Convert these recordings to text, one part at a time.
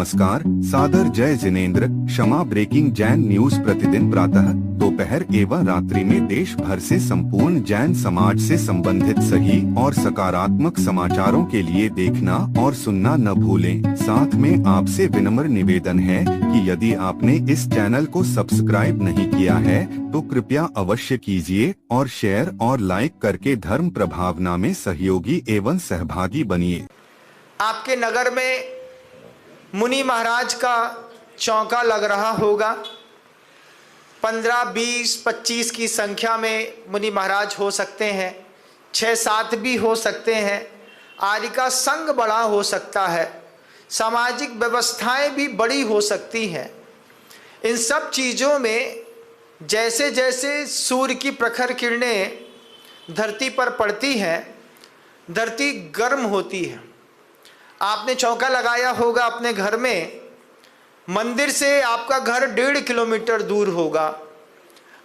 नमस्कार, सादर जय जिनेंद्र। क्षमा ब्रेकिंग जैन न्यूज प्रतिदिन प्रातः, दोपहर एवं रात्रि में देश भर से संपूर्ण जैन समाज से संबंधित सही और सकारात्मक समाचारों के लिए देखना और सुनना न भूलें। साथ में आपसे विनम्र निवेदन है कि यदि आपने इस चैनल को सब्सक्राइब नहीं किया है तो कृपया अवश्य कीजिए और शेयर और लाइक करके धर्म प्रभावना में सहयोगी एवं सहभागी बनिए। आपके नगर में मुनि महाराज का चौका लग रहा होगा। 15, 20, 25 की संख्या में मुनि महाराज हो सकते हैं, 6-7 भी हो सकते हैं। आदि का संग बड़ा हो सकता है, सामाजिक व्यवस्थाएं भी बड़ी हो सकती हैं। इन सब चीज़ों में जैसे जैसे सूर्य की प्रखर किरणें धरती पर पड़ती हैं, धरती गर्म होती है। आपने चौका लगाया होगा अपने घर में, मंदिर से आपका घर 1.5 किलोमीटर दूर होगा।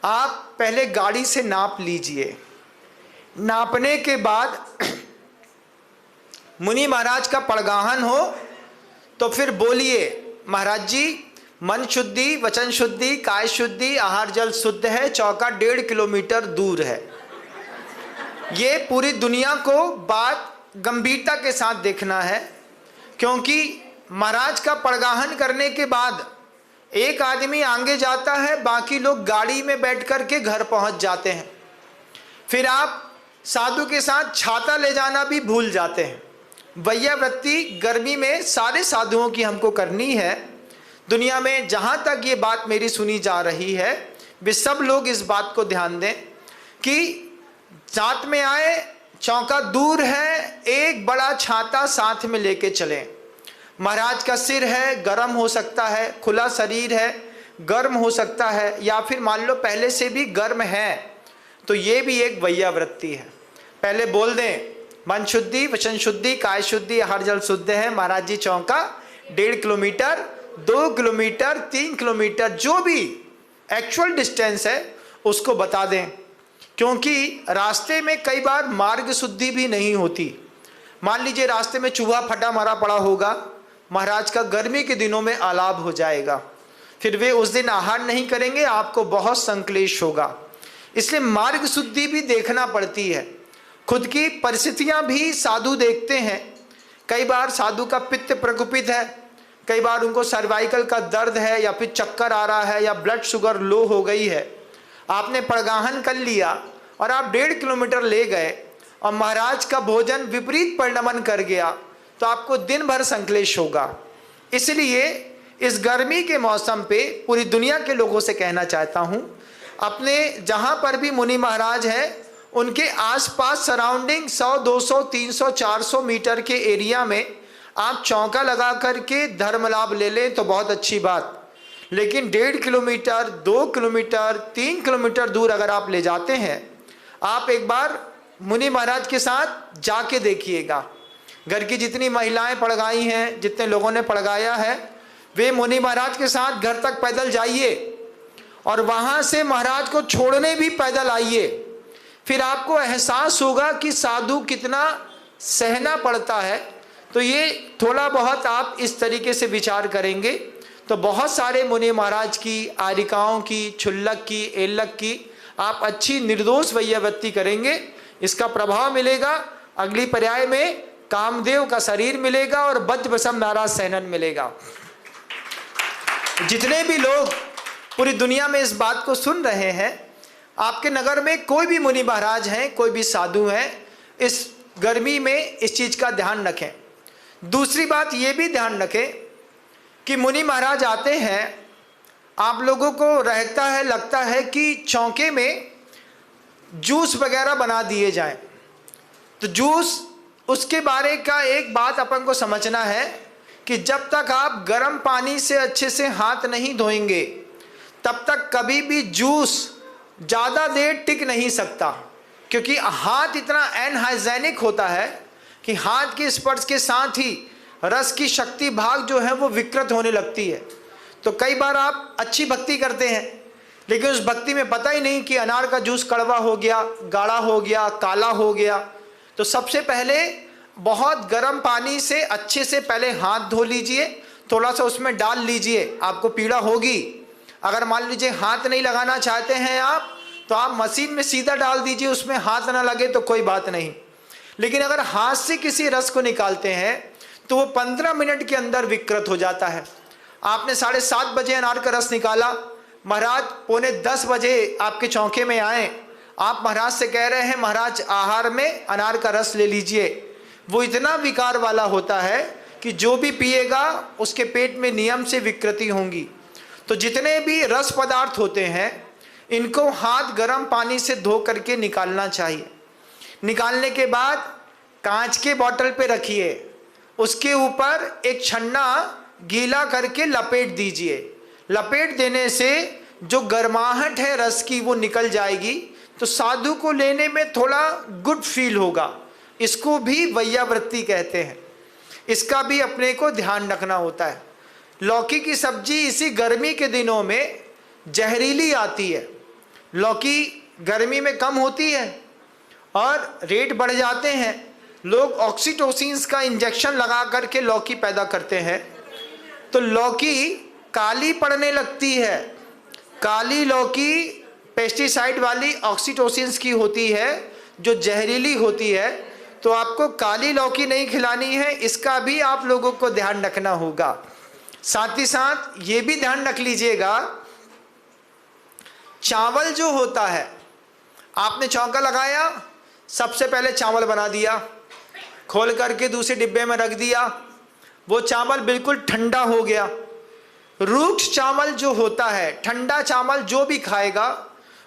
आप पहले गाड़ी से नाप लीजिए। नापने के बाद मुनि महाराज का पड़गाहन हो तो फिर बोलिए, महाराज जी मन शुद्धि, वचन शुद्धि, काय शुद्धि, आहार जल शुद्ध है, चौका 1.5 किलोमीटर दूर है। ये पूरी दुनिया को बात गंभीरता के साथ देखना है, क्योंकि महाराज का पड़गाहन करने के बाद एक आदमी आगे जाता है, बाकी लोग गाड़ी में बैठ कर के घर पहुंच जाते हैं। फिर आप साधु के साथ छाता ले जाना भी भूल जाते हैं। वैयावृत्ति गर्मी में सारे साधुओं की हमको करनी है। दुनिया में जहां तक ये बात मेरी सुनी जा रही है, वे सब लोग इस बात को ध्यान दें कि साथ में आए, चौका दूर है, एक बड़ा छाता साथ में लेके चलें। महाराज का सिर है, गर्म हो सकता है, खुला शरीर है, गर्म हो सकता है, या फिर मान लो पहले से भी गर्म है, तो ये भी एक वैयावृत्ति है। पहले बोल दें, मन शुद्धि, वचन शुद्धि, काय शुद्धि, आहार जल शुद्ध है। महाराज जी चौका 1.5 किलोमीटर, 2 किलोमीटर, 3 किलोमीटर, जो भी एक्चुअल डिस्टेंस है उसको बता दें, क्योंकि रास्ते में कई बार मार्ग शुद्धि भी नहीं होती। मान लीजिए रास्ते में चूहा फटा मारा पड़ा होगा, महाराज का गर्मी के दिनों में आलाप हो जाएगा, फिर वे उस दिन आहार नहीं करेंगे, आपको बहुत संक्लेश होगा। इसलिए मार्ग शुद्धि भी देखना पड़ती है। खुद की परिस्थितियां भी साधु देखते हैं। कई बार साधु का पित्त प्रकोपित है, कई बार उनको सर्वाइकल का दर्द है, या फिर चक्कर आ रहा है, या ब्लड शुगर लो हो गई है। आपने पड़गाहन कर लिया और आप 1.5 किलोमीटर ले गए और महाराज का भोजन विपरीत परिणमन कर गया, तो आपको दिन भर संक्लेश होगा। इसलिए इस गर्मी के मौसम पे पूरी दुनिया के लोगों से कहना चाहता हूँ, अपने जहाँ पर भी मुनि महाराज हैं उनके आसपास सराउंडिंग 100, 200, 300, 400 मीटर के एरिया में आप चौका लगा करके धर्म लाभ ले लें तो बहुत अच्छी बात। लेकिन 1.5 किलोमीटर, 2 किलोमीटर, 3 किलोमीटर दूर अगर आप ले जाते हैं, आप एक बार मुनि महाराज के साथ जाके देखिएगा। घर की जितनी महिलाएं पड़गाई हैं, जितने लोगों ने पड़गाया है, वे मुनि महाराज के साथ घर तक पैदल जाइए और वहां से महाराज को छोड़ने भी पैदल आइए। फिर आपको एहसास होगा कि साधु कितना सहना पड़ता है। तो ये थोड़ा बहुत आप इस तरीके से विचार करेंगे तो बहुत सारे मुनि महाराज की, आरिकाओं की, छुल्लक की, एल्लक की आप अच्छी निर्दोष वैयावृत्ति करेंगे। इसका प्रभाव मिलेगा। अगली पर्याय में कामदेव का शरीर मिलेगा और बद्रवसम नाराज सैनन मिलेगा। जितने भी लोग पूरी दुनिया में इस बात को सुन रहे हैं, आपके नगर में कोई भी मुनि महाराज हैं, कोई भी साधु हैं, इस गर्मी में इस चीज का ध्यान रखें। दूसरी बात ये भी ध्यान रखें कि मुनि महाराज आते हैं, आप लोगों को रहता है, लगता है कि चौके में जूस वगैरह बना दिए जाएं। तो जूस, उसके बारे का एक बात अपन को समझना है कि जब तक आप गर्म पानी से अच्छे से हाथ नहीं धोएंगे तब तक कभी भी जूस ज़्यादा देर टिक नहीं सकता, क्योंकि हाथ इतना अनहाइजेनिक होता है कि हाथ के स्पर्श के साथ ही रस की शक्ति भाग जो है वो विकृत होने लगती है। तो कई बार आप अच्छी भक्ति करते हैं, लेकिन उस भक्ति में पता ही नहीं कि अनार का जूस कड़वा हो गया, गाढ़ा हो गया, काला हो गया। तो सबसे पहले बहुत गर्म पानी से अच्छे से पहले हाथ धो लीजिए, थोड़ा सा उसमें डाल लीजिए, आपको पीड़ा होगी। अगर मान लीजिए हाथ नहीं लगाना चाहते हैं आप, तो आप मशीन में सीधा डाल दीजिए, उसमें हाथ ना लगे तो कोई बात नहीं। लेकिन अगर हाथ से किसी रस को निकालते हैं तो वो 15 मिनट के अंदर विकृत हो जाता है। आपने 7:30 बजे अनार का रस निकाला, महाराज 9:45 बजे आपके चौके में आए, आप महाराज से कह रहे हैं महाराज आहार में अनार का रस ले लीजिए, वो इतना विकार वाला होता है कि जो भी पिएगा उसके पेट में नियम से विकृति होंगी। तो जितने भी रस पदार्थ होते हैं इनको हाथ गर्म पानी से धो करके निकालना चाहिए। निकालने के बाद कांच के बोतल पे रखिए, उसके ऊपर एक छन्ना गीला करके लपेट दीजिए। लपेट देने से जो गर्माहट है रस की वो निकल जाएगी, तो साधु को लेने में थोड़ा गुड फील होगा। इसको भी वैयावृत्ति कहते हैं, इसका भी अपने को ध्यान रखना होता है। लौकी की सब्जी इसी गर्मी के दिनों में जहरीली आती है। लौकी गर्मी में कम होती है और रेट बढ़ जाते हैं। लोग ऑक्सीटोसिन का इंजेक्शन लगा करके लौकी पैदा करते हैं, तो लौकी काली पड़ने लगती है। काली लौकी पेस्टिसाइड वाली ऑक्सीटोसिन की होती है जो जहरीली होती है, तो आपको काली लौकी नहीं खिलानी है, इसका भी आप लोगों को ध्यान रखना होगा। साथ ही साथ ये भी ध्यान रख लीजिएगा, चावल जो होता है, आपने चौका लगाया, सबसे पहले चावल बना दिया, खोल करके दूसरे डिब्बे में रख दिया, वो चावल बिल्कुल ठंडा हो गया। रूक्ष चावल जो होता है, ठंडा चावल जो भी खाएगा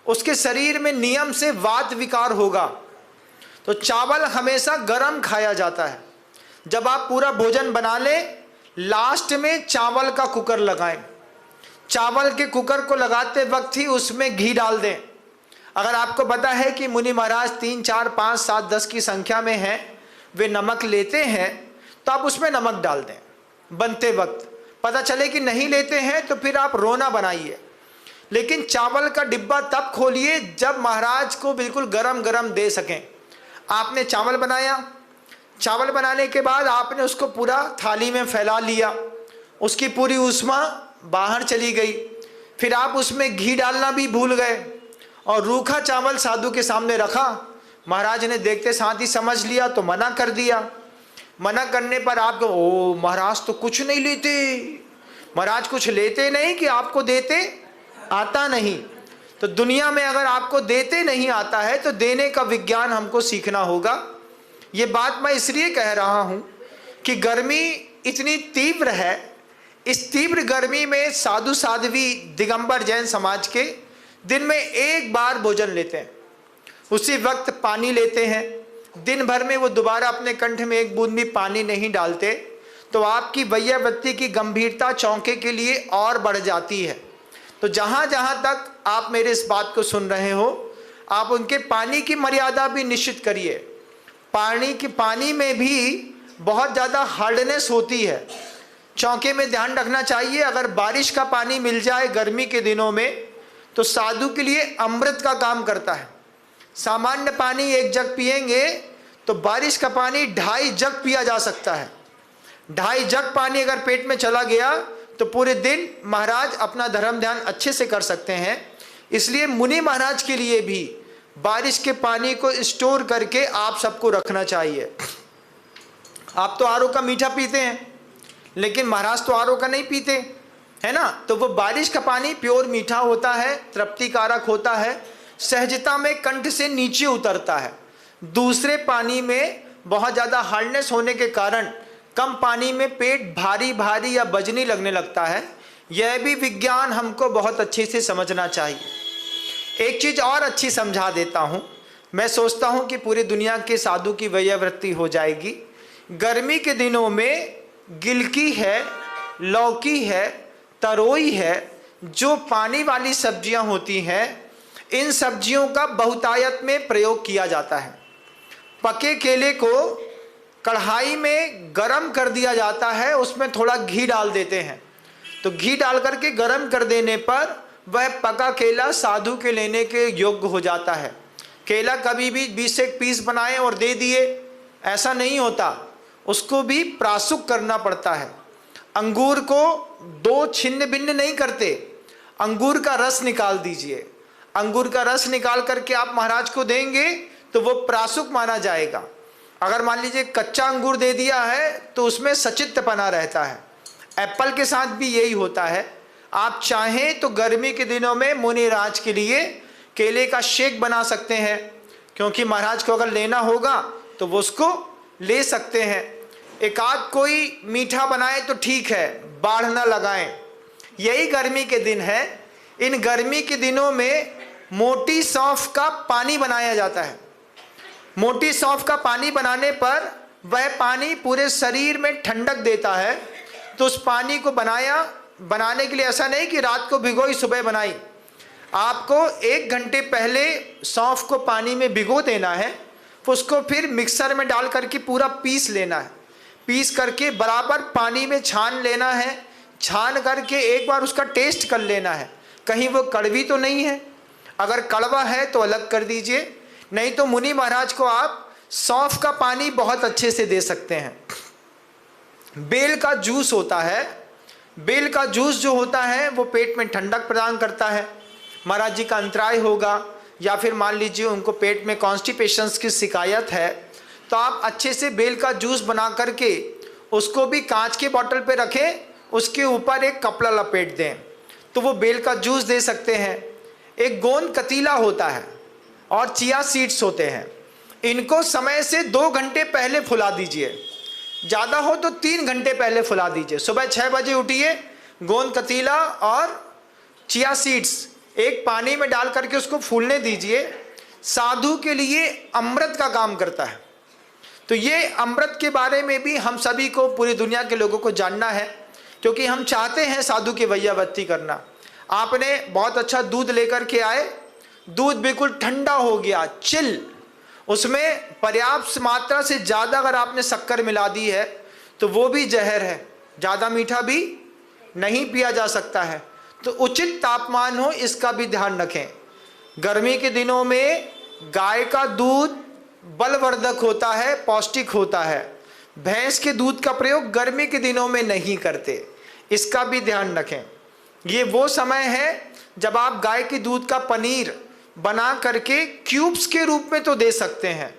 उसके शरीर में नियम से वात विकार होगा। तो चावल हमेशा गर्म खाया जाता है। जब आप पूरा भोजन बना लें, लास्ट में चावल का कुकर लगाएं। चावल के कुकर को लगाते वक्त ही उसमें घी डाल दें। अगर आपको पता है कि मुनि महाराज 3, 4, 5, 7, 10 की संख्या में हैं, वे नमक लेते हैं, तो आप उसमें नमक डाल दें बनते वक्त। पता चले कि नहीं लेते हैं तो फिर आप रोना बनाइए। लेकिन चावल का डिब्बा तब खोलिए जब महाराज को बिल्कुल गरम गरम दे सकें। आपने चावल बनाया, चावल बनाने के बाद आपने उसको पूरा थाली में फैला लिया, उसकी पूरी ऊष्मा बाहर चली गई। फिर आप उसमें घी डालना भी भूल गए और रूखा चावल साधु के सामने रखा। महाराज ने देखते साथ ही समझ लिया तो मना कर दिया। मना करने पर आपको, ओ महाराज तो कुछ नहीं लेते, महाराज कुछ लेते नहीं कि आपको देते आता नहीं। तो दुनिया में अगर आपको देते नहीं आता है तो देने का विज्ञान हमको सीखना होगा। ये बात मैं इसलिए कह रहा हूँ कि गर्मी इतनी तीव्र है। इस तीव्र गर्मी में साधु साध्वी दिगंबर जैन समाज के दिन में एक बार भोजन लेते हैं, उसी वक्त पानी लेते हैं। दिन भर में वो दोबारा अपने कंठ में एक बूंद भी पानी नहीं डालते, तो आपकी वैयावृत्ति की गंभीरता चौंके के लिए और बढ़ जाती है। तो जहाँ जहाँ तक आप मेरे इस बात को सुन रहे हो, आप उनके पानी की मर्यादा भी निश्चित करिए। पानी में भी बहुत ज़्यादा हार्डनेस होती है। चौके में ध्यान रखना चाहिए, अगर बारिश का पानी मिल जाए गर्मी के दिनों में तो साधु के लिए अमृत का काम करता है। सामान्य पानी 1 जग पिएंगे तो बारिश का पानी 2.5 जग पिया जा सकता है। 2.5 जग पानी अगर पेट में चला गया तो पूरे दिन महाराज अपना धर्म ध्यान अच्छे से कर सकते हैं। इसलिए मुनि महाराज के लिए भी बारिश के पानी को स्टोर करके आप सबको रखना चाहिए। आप तो आरओ का मीठा पीते हैं, लेकिन महाराज तो आरओ का नहीं पीते, है ना। तो वो बारिश का पानी प्योर मीठा होता है, तृप्तिकारक होता है, सहजता में कंठ से नीचे उतरता है। दूसरे पानी में बहुत ज़्यादा हार्डनेस होने के कारण कम पानी में पेट भारी भारी या बजनी लगने लगता है। यह भी विज्ञान हमको बहुत अच्छे से समझना चाहिए। एक चीज़ और अच्छी समझा देता हूँ। मैं सोचता हूँ कि पूरी दुनिया के साधु की वैयावृत्ति हो जाएगी। गर्मी के दिनों में गिलकी है, लौकी है, तरोई है, जो पानी वाली सब्जियां होती हैं, इन सब्जियों का बहुतायत में प्रयोग किया जाता है। पके केले को कढ़ाई में गरम कर दिया जाता है, उसमें थोड़ा घी डाल देते हैं, तो घी डाल करके गरम कर देने पर वह पका केला साधु के लेने के योग्य हो जाता है। केला कभी भी 20 से 1 पीस बनाए और दे दिए, ऐसा नहीं होता, उसको भी प्रासुक करना पड़ता है। अंगूर को दो छिन्न भिन्न नहीं करते, अंगूर का रस निकाल दीजिए। अंगूर का रस निकाल करके आप महाराज को देंगे तो वो प्रासुक माना जाएगा। अगर मान लीजिए कच्चा अंगूर दे दिया है तो उसमें सचित्तपना रहता है। एप्पल के साथ भी यही होता है। आप चाहें तो गर्मी के दिनों में मुनिराज के लिए केले का शेक बना सकते हैं, क्योंकि महाराज को अगर लेना होगा तो वो उसको ले सकते हैं। एक आध कोई मीठा बनाए तो ठीक है, बाढ़ ना लगाएं। यही गर्मी के दिन है। इन गर्मी के दिनों में मोटी सौंफ का पानी बनाया जाता है। मोटी सौंफ का पानी बनाने पर वह पानी पूरे शरीर में ठंडक देता है। तो उस पानी को बनाने के लिए ऐसा नहीं कि रात को भिगोई सुबह बनाई, आपको 1 घंटे पहले सौंफ को पानी में भिगो देना है, उसको फिर मिक्सर में डाल करके पूरा पीस लेना है। पीस करके बराबर पानी में छान लेना है। छान करके एक बार उसका टेस्ट कर लेना है, कहीं वो कड़वी तो नहीं है। अगर कड़वा है तो अलग कर दीजिए, नहीं तो मुनि महाराज को आप सौंफ का पानी बहुत अच्छे से दे सकते हैं। बेल का जूस होता है, बेल का जूस जो होता है वो पेट में ठंडक प्रदान करता है। महाराज जी का अंतराय होगा या फिर मान लीजिए उनको पेट में कॉन्स्टिपेशंस की शिकायत है, तो आप अच्छे से बेल का जूस बना करके उसको भी कांच के बोतल पे रखें, उसके ऊपर एक कपड़ा लपेट दें तो वो बेल का जूस दे सकते हैं। एक गोंद कतीला होता है और चिया सीड्स होते हैं, इनको समय से 2 घंटे पहले फुला दीजिए, ज़्यादा हो तो 3 घंटे पहले फुला दीजिए। सुबह 6 बजे उठिए, गोंद कतीला और चिया सीड्स एक पानी में डाल करके उसको फूलने दीजिए। साधु के लिए अमृत का काम करता है। तो ये अमृत के बारे में भी हम सभी को, पूरी दुनिया के लोगों को जानना है, क्योंकि हम चाहते हैं साधु की वैयावत्ती करना। आपने बहुत अच्छा दूध लेकर के आए, दूध बिल्कुल ठंडा हो गया, चिल, उसमें पर्याप्त मात्रा से ज़्यादा अगर आपने शक्कर मिला दी है तो वो भी जहर है, ज़्यादा मीठा भी नहीं पिया जा सकता है। तो उचित तापमान हो, इसका भी ध्यान रखें। गर्मी के दिनों में गाय का दूध बलवर्धक होता है, पौष्टिक होता है। भैंस के दूध का प्रयोग गर्मी के दिनों में नहीं करते, इसका भी ध्यान रखें। ये वो समय है जब आप गाय के दूध का पनीर बना करके क्यूब्स के रूप में तो दे सकते हैं,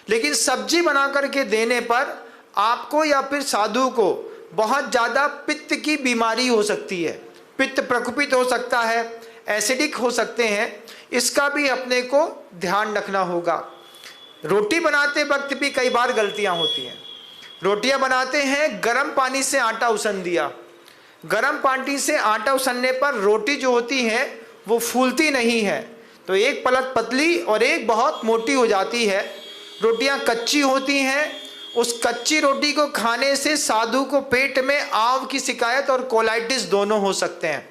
लेकिन सब्जी बना करके देने पर आपको या फिर साधु को बहुत ज़्यादा पित्त की बीमारी हो सकती है, पित्त प्रकोपित हो सकता है, एसिडिक हो सकते हैं, इसका भी अपने को ध्यान रखना होगा। रोटी बनाते वक्त भी कई बार गलतियां होती हैं। रोटियां बनाते हैं, गर्म पानी से आटा उसन दिया, गर्म पानी से आटा उसनने पर रोटी जो होती है वो फूलती नहीं है, तो एक पलक पतली और एक बहुत मोटी हो जाती है। रोटियां कच्ची होती हैं, उस कच्ची रोटी को खाने से साधु को पेट में आंव की शिकायत और कोलाइटिस दोनों हो सकते हैं।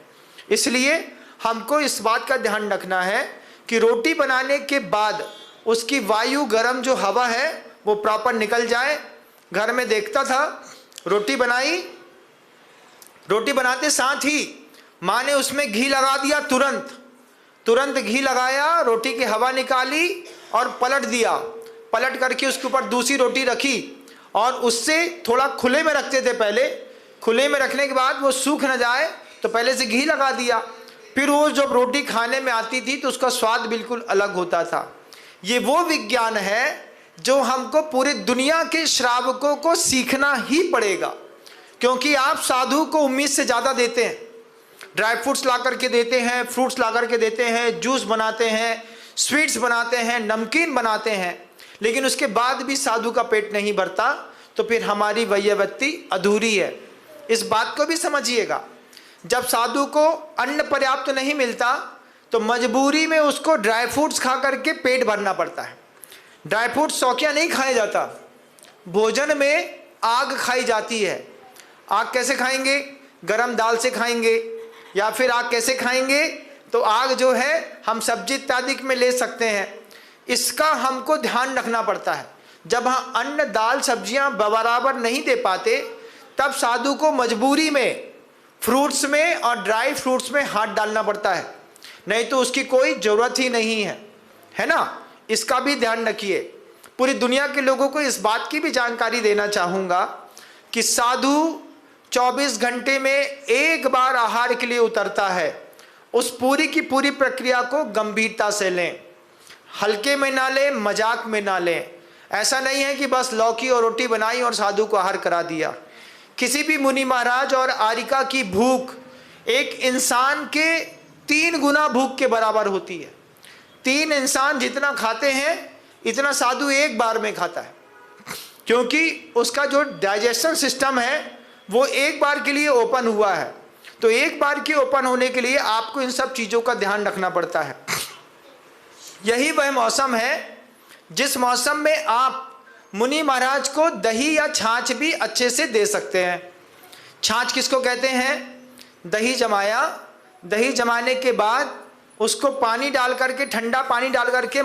इसलिए हमको इस बात का ध्यान रखना है कि रोटी बनाने के बाद उसकी वायु गर्म जो हवा है वो प्रॉपर निकल जाए। घर में देखता था, रोटी बनाई, रोटी बनाते साथ ही माँ ने उसमें घी लगा दिया, तुरंत घी लगाया, रोटी की हवा निकाली और पलट दिया। पलट करके उसके ऊपर दूसरी रोटी रखी और उससे थोड़ा खुले में रखते थे पहले, खुले में रखने के बाद वो सूख न जाए तो पहले से घी लगा दिया, फिर वो जब रोटी खाने में आती थी तो उसका स्वाद बिल्कुल अलग होता था। ये वो विज्ञान है जो हमको पूरी दुनिया के श्रावकों को सीखना ही पड़ेगा, क्योंकि आप साधु को उम्मीद से ज़्यादा देते हैं। ड्राई फ्रूट्स ला करके देते हैं, फ्रूट्स ला करके देते हैं, जूस बनाते हैं, स्वीट्स बनाते हैं, नमकीन बनाते हैं, लेकिन उसके बाद भी साधु का पेट नहीं भरता तो फिर हमारी वैयावत्ती अधूरी है। इस बात को भी समझिएगा, जब साधु को अन्न पर्याप्त नहीं मिलता तो मजबूरी में उसको ड्राई फ्रूट्स खा करके पेट भरना पड़ता है। ड्राई फ्रूट्स शौकिया नहीं खाया जाता, भोजन में आग खाई जाती है। आग कैसे खाएंगे? गरम दाल से खाएंगे, या फिर आग कैसे खाएंगे? तो आग जो है हम सब्जी इत्यादि में ले सकते हैं। इसका हमको ध्यान रखना पड़ता है। जब हम अन्न दाल सब्जियां बराबर नहीं दे पाते तब साधु को मजबूरी में फ्रूट्स में और ड्राई फ्रूट्स में हाथ डालना पड़ता है, नहीं तो उसकी कोई ज़रूरत ही नहीं है ना। इसका भी ध्यान रखिए। पूरी दुनिया के लोगों को इस बात की भी जानकारी देना चाहूँगा कि साधु 24 घंटे में एक बार आहार के लिए उतरता है, उस पूरी की पूरी प्रक्रिया को गंभीरता से लें, हल्के में ना लें, मजाक में ना लें। ऐसा नहीं है कि बस लौकी और रोटी बनाई और साधु को आहार करा दिया। किसी भी मुनि महाराज और आरिका की भूख एक इंसान के 3 गुना भूख के बराबर होती है। 3 इंसान जितना खाते हैं इतना साधु एक बार में खाता है, क्योंकि उसका जो डाइजेशन सिस्टम है वो एक बार के लिए ओपन हुआ है। तो एक बार के ओपन होने के लिए आपको इन सब चीज़ों का ध्यान रखना पड़ता है। यही वह मौसम है जिस मौसम में आप मुनि महाराज को दही या छाछ भी अच्छे से दे सकते हैं। छाछ किसको कहते हैं? दही जमाया, दही जमाने के बाद उसको पानी डाल करके, ठंडा पानी डाल करके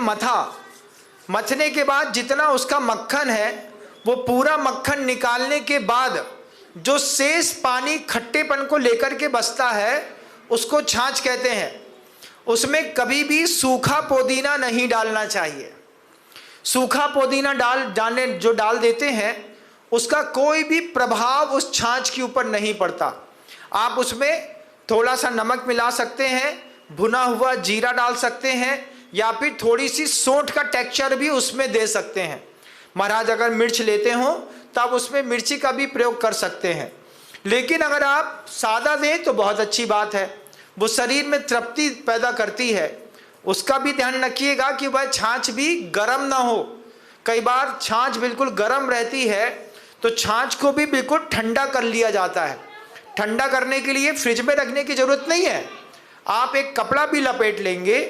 मथने के बाद जितना उसका मक्खन है वो पूरा मक्खन निकालने के बाद जो शेष पानी खट्टेपन को लेकर के बचता है उसको छाछ कहते हैं। उसमें कभी भी सूखा पुदीना नहीं डालना चाहिए। सूखा पुदीना डाल देते हैं उसका कोई भी प्रभाव उस छाछ के ऊपर नहीं पड़ता। आप उसमें थोड़ा सा नमक मिला सकते हैं, भुना हुआ जीरा डाल सकते हैं, या फिर थोड़ी सी सौंठ का टेक्सचर भी उसमें दे सकते हैं। महाराज अगर मिर्च लेते हो तब उसमें मिर्ची का भी प्रयोग कर सकते हैं। लेकिन अगर आप सादा दें तो बहुत अच्छी बात है, वो शरीर में तृप्ति पैदा करती है। उसका भी ध्यान रखिएगा कि वह छाछ भी गर्म ना हो। कई बार छाछ बिल्कुल गर्म रहती है तो छाछ को भी बिल्कुल ठंडा कर लिया जाता है। ठंडा करने के लिए फ्रिज में रखने की जरूरत नहीं है। आप एक कपड़ा भी लपेट लेंगे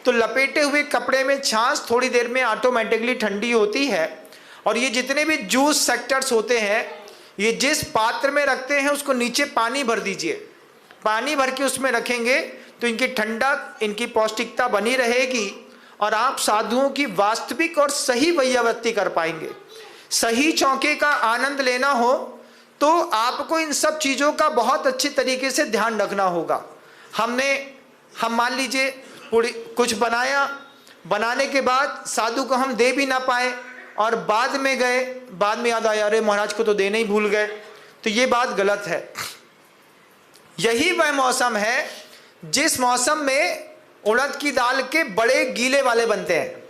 तो लपेटे हुए कपड़े में छाछ थोड़ी देर में ऑटोमेटिकली ठंडी होती है। और ये जितने भी जूस सेक्टर्स होते हैं, ये जिस पात्र में रखते हैं उसको नीचे पानी भर दीजिए। पानी भर के उसमें रखेंगे तो इनकी ठंडक, इनकी पौष्टिकता बनी रहेगी और आप साधुओं की वास्तविक और सही वैयावृत्ति कर पाएंगे। सही चौके का आनंद लेना हो तो आपको इन सब चीज़ों का बहुत अच्छी तरीके से ध्यान रखना होगा। हम मान लीजिए कुछ बनाया, बनाने के बाद साधु को हम दे भी ना पाए और बाद में याद आया अरे महाराज को तो देने ही भूल गए, तो ये बात गलत है। यही वह मौसम है जिस मौसम में उड़द की दाल के बड़े गीले वाले बनते हैं।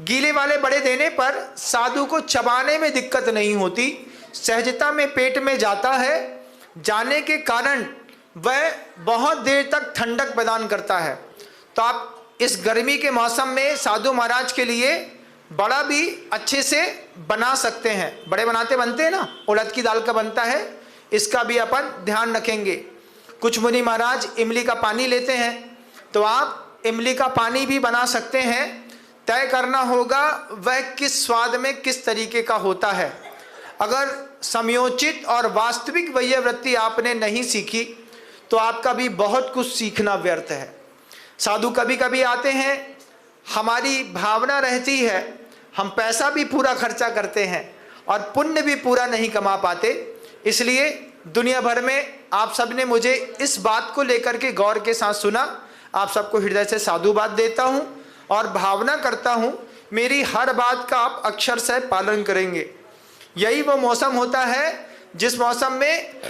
गीले वाले बड़े देने पर साधु को चबाने में दिक्कत नहीं होती, सहजता में पेट में जाता है। जाने के कारण वह बहुत देर तक ठंडक प्रदान करता है। तो आप इस गर्मी के मौसम में साधु महाराज के लिए बड़ा भी अच्छे से बना सकते हैं। बड़े बनते हैं ना, उड़द की दाल का बनता है, इसका भी अपन ध्यान रखेंगे। कुछ मुनि महाराज इमली का पानी लेते हैं तो आप इमली का पानी भी बना सकते हैं। तय करना होगा वह किस स्वाद में किस तरीके का होता है। अगर समयोचित और वास्तविक वैयावृत्ति आपने नहीं सीखी तो आपका भी बहुत कुछ सीखना व्यर्थ है। साधु कभी कभी आते हैं, हमारी भावना रहती है हम पैसा भी पूरा खर्चा करते हैं और पुण्य भी पूरा नहीं कमा पाते। इसलिए दुनिया भर में आप सब ने मुझे इस बात को लेकर के गौर के साथ सुना। आप सबको हृदय से साधुवाद देता हूं और भावना करता हूं मेरी हर बात का आप अक्षर से पालन करेंगे। यही वो मौसम होता है जिस मौसम में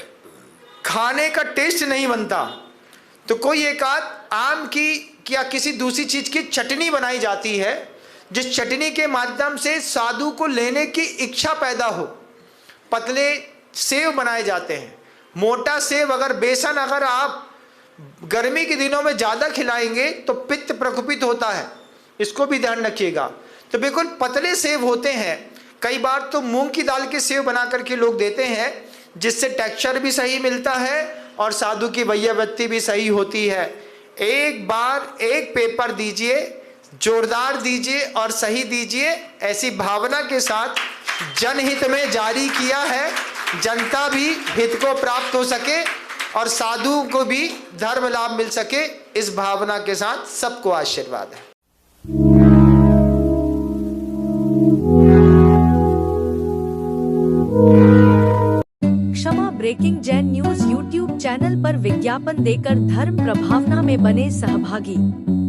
खाने का टेस्ट नहीं बनता तो कोई एक आध आम की या किसी दूसरी चीज की चटनी बनाई जाती है, जिस चटनी के माध्यम से साधु को लेने की इच्छा पैदा हो। पतले सेव बनाए जाते हैं, मोटा सेव बेसन अगर आप गर्मी के दिनों में ज़्यादा खिलाएंगे तो पित्त प्रकोपित होता है, इसको भी ध्यान रखिएगा। तो बिल्कुल पतले सेव होते हैं। कई बार तो मूंग की दाल के सेव बना करके लोग देते हैं, जिससे टेक्सचर भी सही मिलता है और साधु की वैयावृत्ति भी सही होती है। एक बार एक पेपर दीजिए, जोरदार दीजिए और सही दीजिए, ऐसी भावना के साथ जनहित में जारी किया है। जनता भी हित को प्राप्त हो सके और साधु को भी धर्म लाभ मिल सके, इस भावना के साथ सबको आशीर्वाद है। क्षमा breaking Jain news YouTube channel पर विज्ञापन देकर धर्म प्रभावना में बने सहभागी।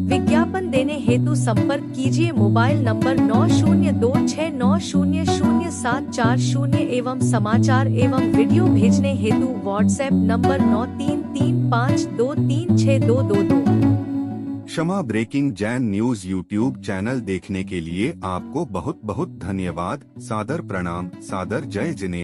विज्ञापन देने हेतु संपर्क कीजिए मोबाइल नंबर 90269000 0740 एवं समाचार एवं वीडियो भेजने हेतु व्हाट्सएप नंबर 9335236222। क्षमा breaking Jain news YouTube channel देखने के लिए आपको बहुत बहुत धन्यवाद। सादर प्रणाम, सादर जय जिनेंद्र।